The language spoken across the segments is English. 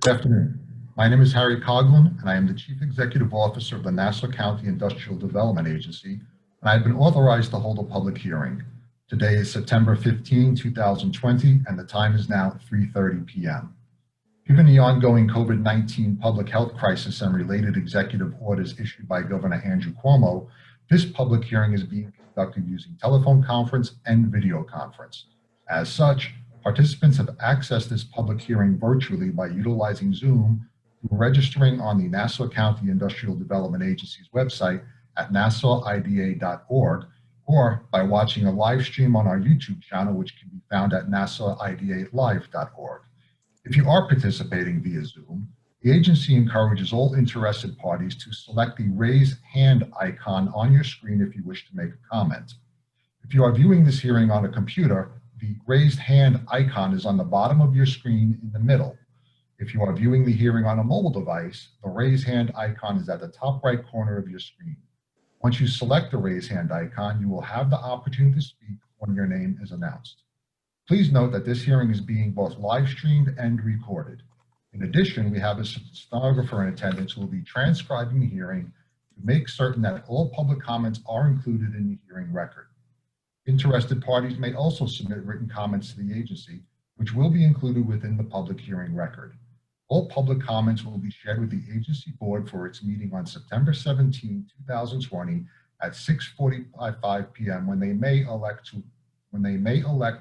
Good afternoon. My name is Harry Coughlin, and I am the Chief Executive Officer of the Nassau County Industrial Development Agency, and I have been authorized to hold a public hearing. Today is September 15, 2020, and the time is now 3:30 p.m. Given the ongoing COVID-19 public health crisis and related executive orders issued by Governor Andrew Cuomo, this public hearing is being conducted using telephone conference and video conference. As such, participants have accessed this public hearing virtually by utilizing Zoom, through registering on the Nassau County Industrial Development Agency's website at nassauida.org, or by watching a live stream on our YouTube channel, which can be found at nassauidalive.org. If you are participating via Zoom, the agency encourages all interested parties to select the raise hand icon on your screen if you wish to make a comment. If you are viewing this hearing on a computer, the raised hand icon is on the bottom of your screen in the middle. If you are viewing the hearing on a mobile device, the raise hand icon is at the top right corner of your screen. Once you select the raise hand icon, you will have the opportunity to speak when your name is announced. Please note that this hearing is being both live streamed and recorded. In addition, we have a stenographer in attendance who will be transcribing the hearing to make certain that all public comments are included in the hearing record. Interested parties may also submit written comments to the agency, which will be included within the public hearing record. All public comments will be shared with the agency board for its meeting on September 17, 2020 at 6:45 p.m. when they may elect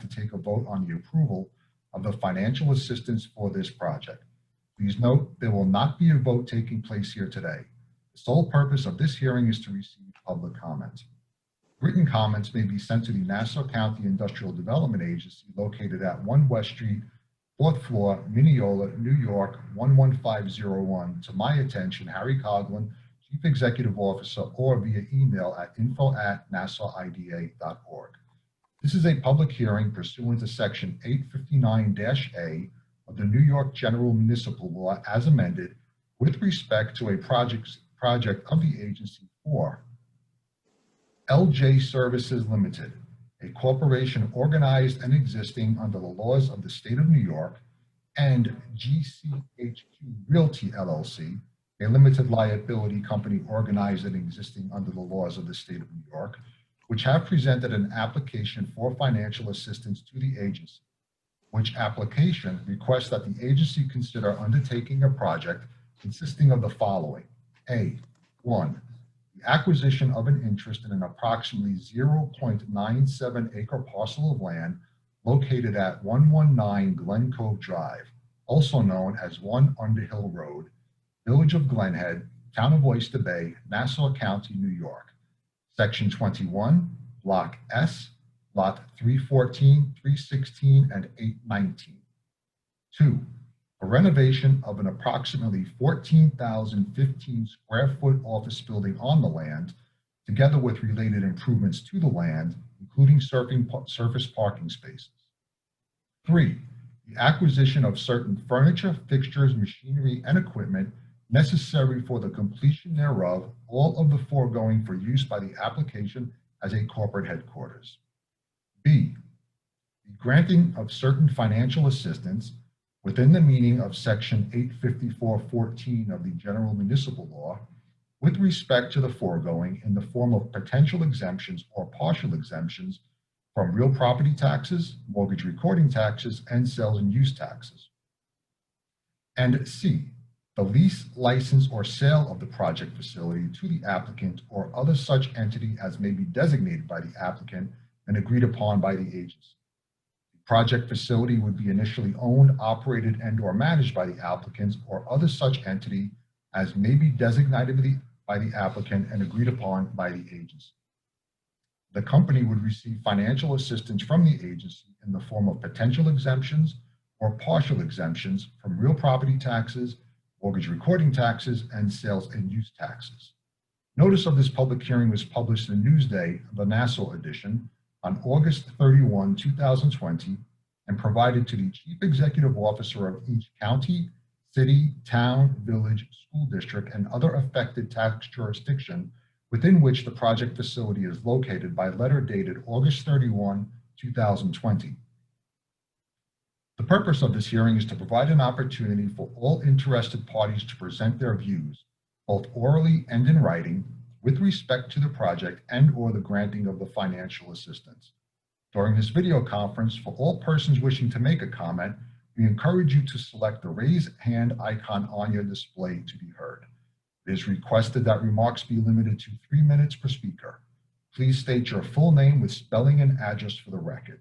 to take a vote on the approval of the financial assistance for this project. Please note there will not be a vote taking place here today. The sole purpose of this hearing is to receive public comment. Written comments may be sent to the Nassau County Industrial Development Agency located at 1 West Street, 4th floor, Mineola, New York, 11501 to my attention, Harry Coughlin, Chief Executive Officer, or via email at info@nassauida.org. This is a public hearing pursuant to Section 859-A of the New York General Municipal Law as amended with respect to a project of the agency for LJ Services Limited, a corporation organized and existing under the laws of the state of New York, and GCHQ Realty LLC, a limited liability company organized and existing under the laws of the state of New York, which have presented an application for financial assistance to the agency, which application requests that the agency consider undertaking a project consisting of the following. A, 1, the acquisition of an interest in an approximately 0.97 acre parcel of land located at 119 Glen Cove Drive, also known as 1 Underhill Road, Village of Glenhead, Town of Oyster Bay, Nassau County, New York. Section 21, Block S, Lot 314, 316, and 819. 2, a renovation of an approximately 14,015 square foot office building on the land, together with related improvements to the land, including surface parking spaces. 3, the acquisition of certain furniture, fixtures, machinery, and equipment necessary for the completion thereof, all of the foregoing for use by the application as a corporate headquarters. B, the granting of certain financial assistance within the meaning of Section 854.14 of the General Municipal Law with respect to the foregoing in the form of potential exemptions or partial exemptions from real property taxes, mortgage recording taxes, and sales and use taxes. And C, the lease, license, or sale of the project facility to the applicant or other such entity as may be designated by the applicant and agreed upon by the agency. The project facility would be initially owned, operated, and/or managed by the applicant or other such entity as may be designated by the applicant and agreed upon by the agency. The company would receive financial assistance from the agency in the form of potential exemptions or partial exemptions from real property taxes, mortgage recording taxes, and sales and use taxes. Notice of this public hearing was published in Newsday, the Nassau edition, on August 31, 2020, and provided to the Chief Executive Officer of each county, city, town, village, school district, and other affected tax jurisdiction within which the project facility is located by letter dated August 31, 2020. The The purpose of this hearing is to provide an opportunity for all interested parties to present their views, both orally and in writing, with respect to the project and/or the granting of the financial assistance. During this video conference, for all persons wishing to make a comment, we encourage you to select the raise hand icon on your display to be heard. It is requested that remarks be limited to 3 minutes per speaker. Please state your full name with spelling and address for the record.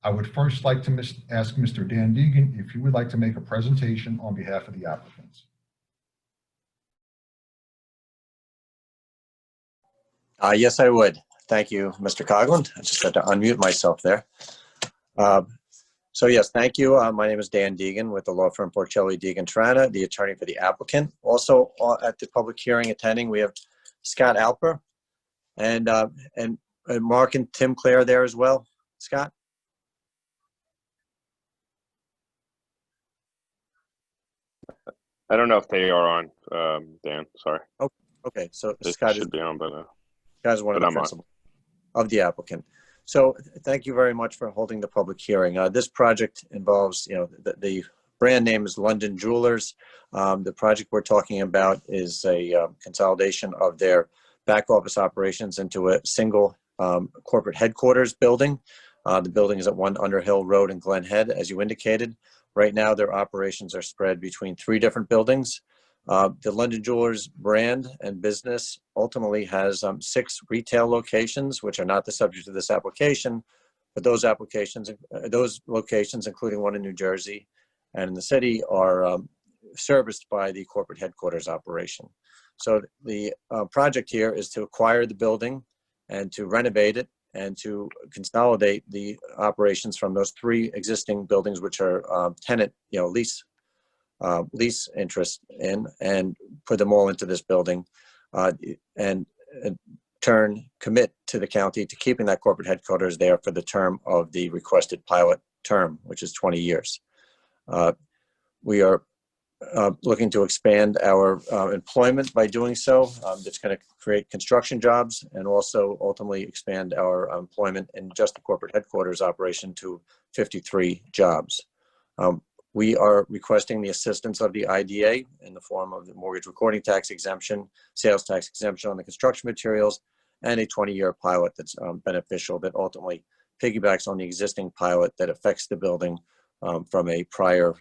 I would first like to ask Mr. Dan Deegan if he would like to make a presentation on behalf of the applicants. Yes, I would. Thank you, Mr. Coughlin. I just had to unmute myself there. So yes, thank you. My name is Dan Deegan with the law firm Porcelli Deegan Trana, the attorney for the applicant. Also at the public hearing attending, we have Scott Alper and Mark and Tim Clare there as well. Scott? I don't know if they are on, Dan. Sorry. Oh, okay, so They Scott should be on, but Scott is one of the principals of the applicant. So thank you very much for holding the public hearing. This project involves, the brand name is London Jewelers. The project we're talking about is a consolidation of their back office operations into a single corporate headquarters building. The building is at 1 Underhill Road in Glen Head, as you indicated. Right now, their operations are spread between 3 different buildings. The London Jewelers brand and business ultimately has 6 retail locations, which are not the subject of this application, but those locations, including one in New Jersey and in the city, are serviced by the corporate headquarters operation. So the project here is to acquire the building and to renovate it and to consolidate the operations from those 3 existing buildings, which are tenant, lease interest in, and put them all into this building, and in turn commit to the county to keeping that corporate headquarters there for the term of the requested pilot term, which is 20 years. We are looking to expand our employment by doing so. It's going to create construction jobs and also ultimately expand our employment in just the corporate headquarters operation to 53 jobs. We are requesting the assistance of the IDA in the form of the mortgage recording tax exemption, sales tax exemption on the construction materials, and a 20-year pilot that's beneficial that ultimately piggybacks on the existing pilot that affects the building from a prior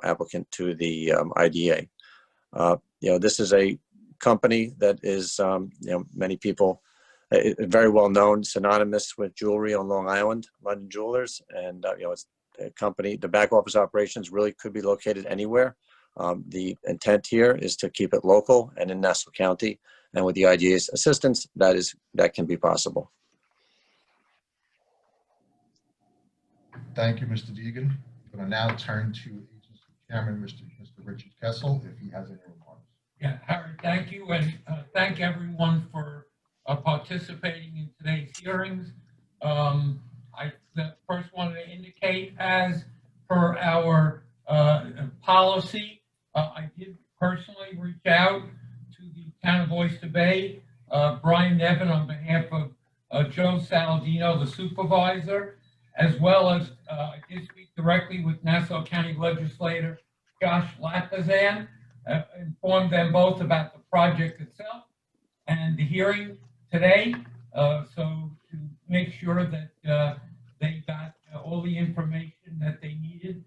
applicant to the IDA. This is a company that is, many people, very well known, synonymous with jewelry on Long Island, London Jewelers, and it's a company. The back office operations really could be located anywhere. The intent here is to keep it local and in Nassau County, and with the IDA's assistance, that can be possible. Thank you, Mr. Deegan. I'm going to now turn to Agency Chairman, Mr. Richard Kessel, if he has any remarks. Yeah, Howard, thank you, and thank everyone for participating in today's hearings. I first wanted to indicate, as per our policy, I did personally reach out to the town of Oyster Bay, Brian Nevin, on behalf of Joe Saladino, the supervisor, as well as I did speak directly with Nassau County Legislator Josh Lapazan, informed them both about the project itself and the hearing today, so to make sure that they got all the information that they needed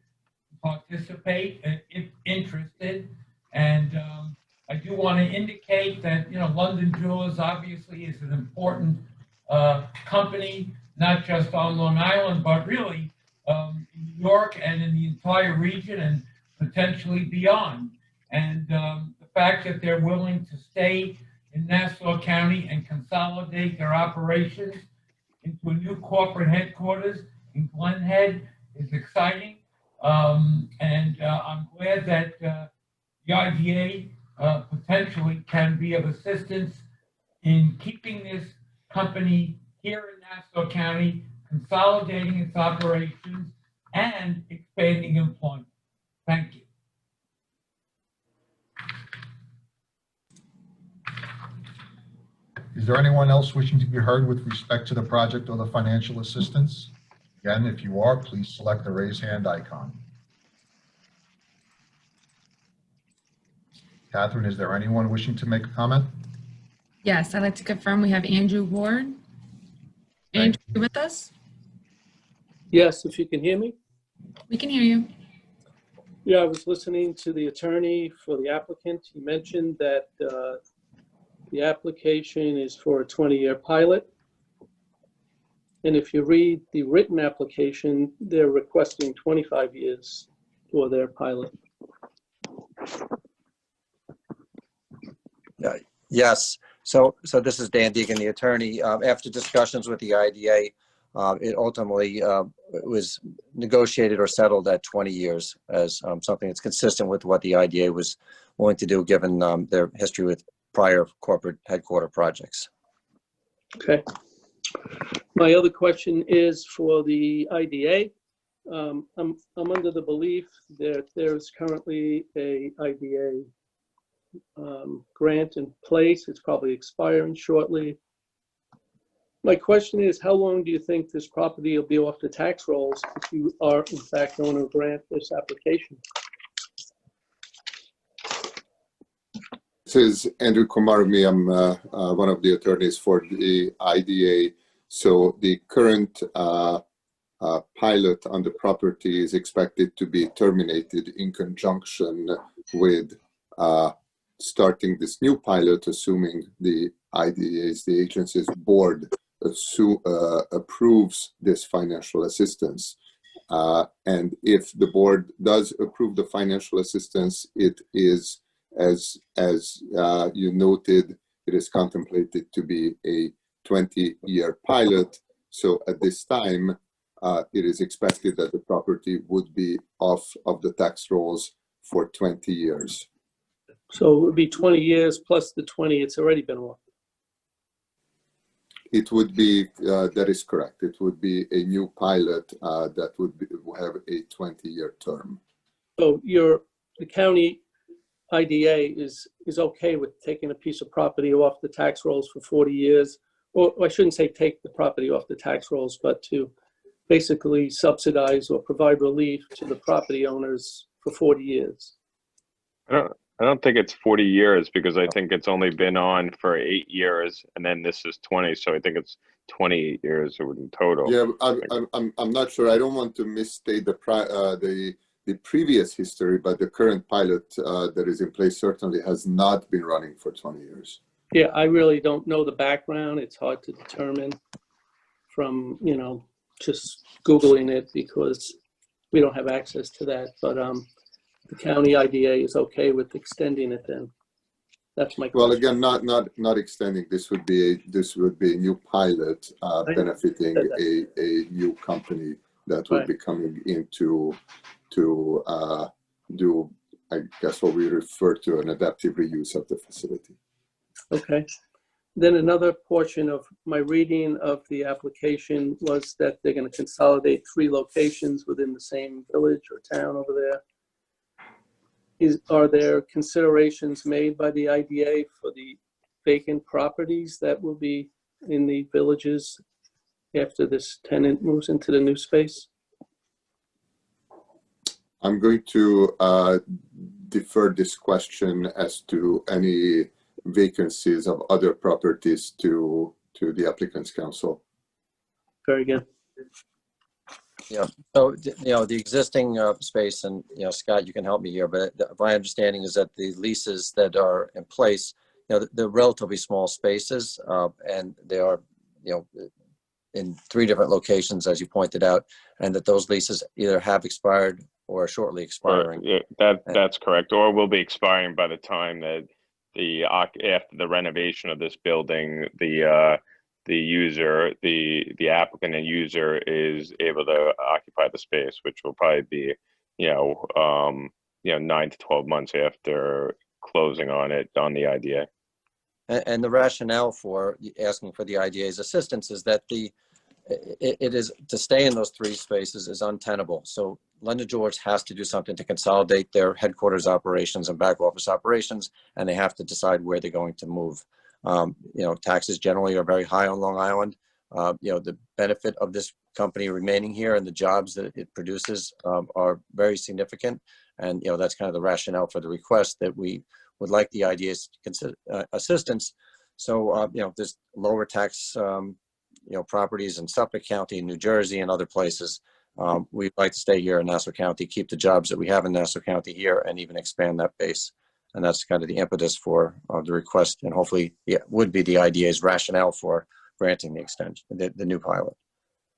to participate if interested. And I do want to indicate that, London Jewelers obviously is an important company, not just on Long Island, but really in New York and in the entire region and potentially beyond. And the fact that they're willing to stay in Nassau County and consolidate their operations into a new corporate headquarters in Glen Head is exciting. And I'm glad that the IDA potentially can be of assistance in keeping this company here in Nassau County, consolidating its operations, and expanding employment. Thank you. Is there anyone else wishing to be heard with respect to the project or the financial assistance? Again, if you are, please select the raise hand icon. Catherine, is there anyone wishing to make a comment? Yes, I'd like to confirm we have Andrew Ward. Andrew, you with us? Yes, if you can hear me. We can hear you. Yeah, I was listening to the attorney for the applicant. He mentioned that the application is for a 20-year pilot. And if you read the written application, they're requesting 25 years for their pilot. Yes. So this is Dan Deegan, the attorney. After discussions with the IDA, it ultimately was negotiated or settled at 20 years as something that's consistent with what the IDA was willing to do given their history with prior corporate headquarter projects. Okay. My other question is for the IDA. I'm under the belief that there's currently a IDA grant in place. It's probably expiring shortly. My question is, how long do you think this property will be off the tax rolls if you are in fact going to grant this application? This is Andrew Kumarmi. I'm one of the attorneys for the IDA. So the current pilot on the property is expected to be terminated in conjunction with starting this new pilot, assuming the IDA's, the agency's board approves this financial assistance. And if the board does approve the financial assistance, it is, as you noted, it is contemplated to be a 20-year pilot. So at this time, it is expected that the property would be off of the tax rolls for 20 years. So it would be 20 years plus the 20 it's already been off. It would be, that is correct. It would be a new pilot that would have a 20-year term. So the county IDA is okay with taking a piece of property off the tax rolls for 40 years, or I shouldn't say take the property off the tax rolls, but to basically subsidize or provide relief to the property owners for 40 years. I don't think it's 40 years because I think it's only been on for 8 years and then this is 20. So I think it's 20 years in total. Yeah, I'm not sure. I don't want to misstate the previous history, but the current pilot that is in place certainly has not been running for 20 years. Yeah, I really don't know the background. It's hard to determine from, just Googling it because we don't have access to that. But the county IDA is okay with extending it then. That's my question. Well, again, not extending. This would be a new pilot benefiting a new company that would be coming in to do, I guess, what we refer to an adaptive reuse of the facility. Okay. Then another portion of my reading of the application was that they're going to consolidate 3 locations within the same village or town over there. Are there considerations made by the IDA for the vacant properties that will be in the villages after this tenant moves into the new space? I'm going to defer this question as to any vacancies of other properties to the applicant's counsel. Very good. Yeah. So, the existing space, and, Scott, you can help me here, but my understanding is that the leases that are in place, they're relatively small spaces, and they are, in 3 different locations, as you pointed out, and that those leases either have expired or are shortly expiring. Yeah, that's correct. Or will be expiring by the time that after the renovation of this building, the applicant and user is able to occupy the space, which will probably be, 9 to 12 months after closing on it on the IDA. And the rationale for asking for the IDA's assistance is that it is to stay in those 3 spaces is untenable. So London George has to do something to consolidate their headquarters operations and back office operations, and they have to decide where they're going to move. Taxes generally are very high on Long Island. The benefit of this company remaining here and the jobs that it produces are very significant. And, that's kind of the rationale for the request, that we would like the IDA's assistance. So, there's lower tax, properties in Suffolk County, New Jersey, and other places. We'd like to stay here in Nassau County, keep the jobs that we have in Nassau County here, and even expand that base. And that's kind of the impetus for the request, and hopefully would be the IDA's rationale for granting the extension, the new pilot.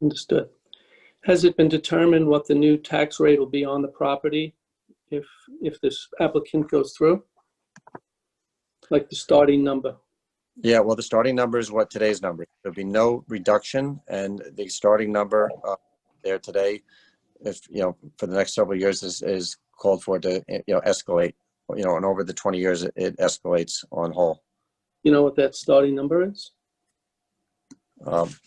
Understood. Has it been determined what the new tax rate will be on the property if this applicant goes through? Like the starting number? Yeah, well, the starting number is what today's number. There'll be no reduction, and the starting number there today, if for the next several years, is called for to escalate. And over the 20 years, it escalates on whole. You know what that starting number is?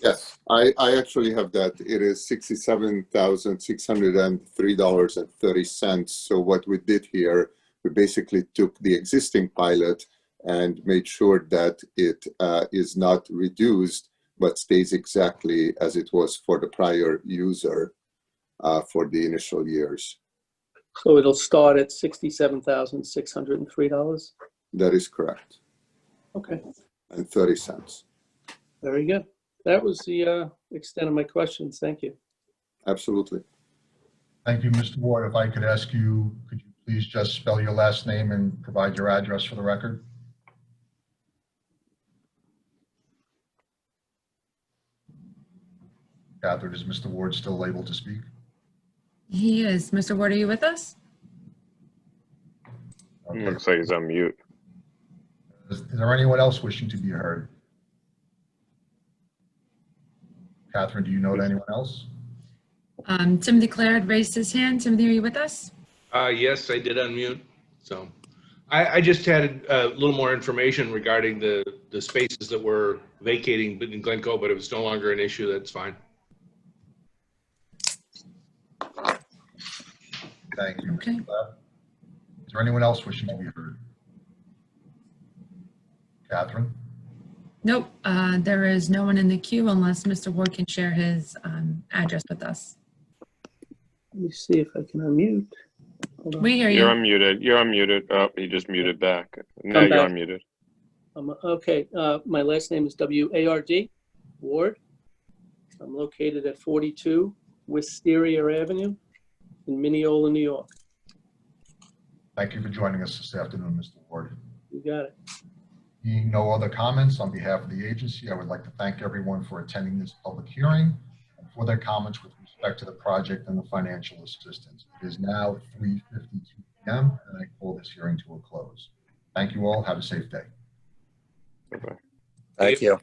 Yes, I actually have that. It is $67,603.30. So what we did here, we basically took the existing pilot and made sure that it is not reduced, but stays exactly as it was for the prior user for the initial years. So it'll start at $67,603? That is correct. Okay, And 30 cents. very good. That was the extent of my questions. Thank you. Absolutely. Thank you, Mr. Ward. If I could ask you, could you please just spell your last name and provide your address for the record? Catherine, is Mr. Ward still able to speak? He is. Mr. Ward, are you with us? Okay. Looks like he's on mute. Is there anyone else wishing to be heard? Catherine, do you know anyone else? Timothy Clare had raised his hand. Timothy, are you with us? Yes, I did unmute. So I just had a little more information regarding the spaces that were vacating in Glencoe, but if it's no longer an issue, that's fine. Thank you, Okay. Mr. Clapp. Is there anyone else wishing to be heard? Catherine? Nope. There is no one in the queue unless Mr. Ward can share his address with us. Let me see if I can unmute. Hold on. We hear You're you. unmuted. You're unmuted. Oh, he just muted back. Now I'm you're back. unmuted. Okay, my last name is W-A-R-D, Ward. I'm located at 42 Wisteria Avenue in Mineola, New York. Thank you for joining us this afternoon, Mr. Ward. You got it. Being no other comments, on behalf of the agency, I would like to thank everyone for attending this public hearing and for their comments with respect to the project and the financial assistance. It is now 3:52 p.m. and I call this hearing to a close. Thank you all. Have a safe day. Bye-bye. Thank you.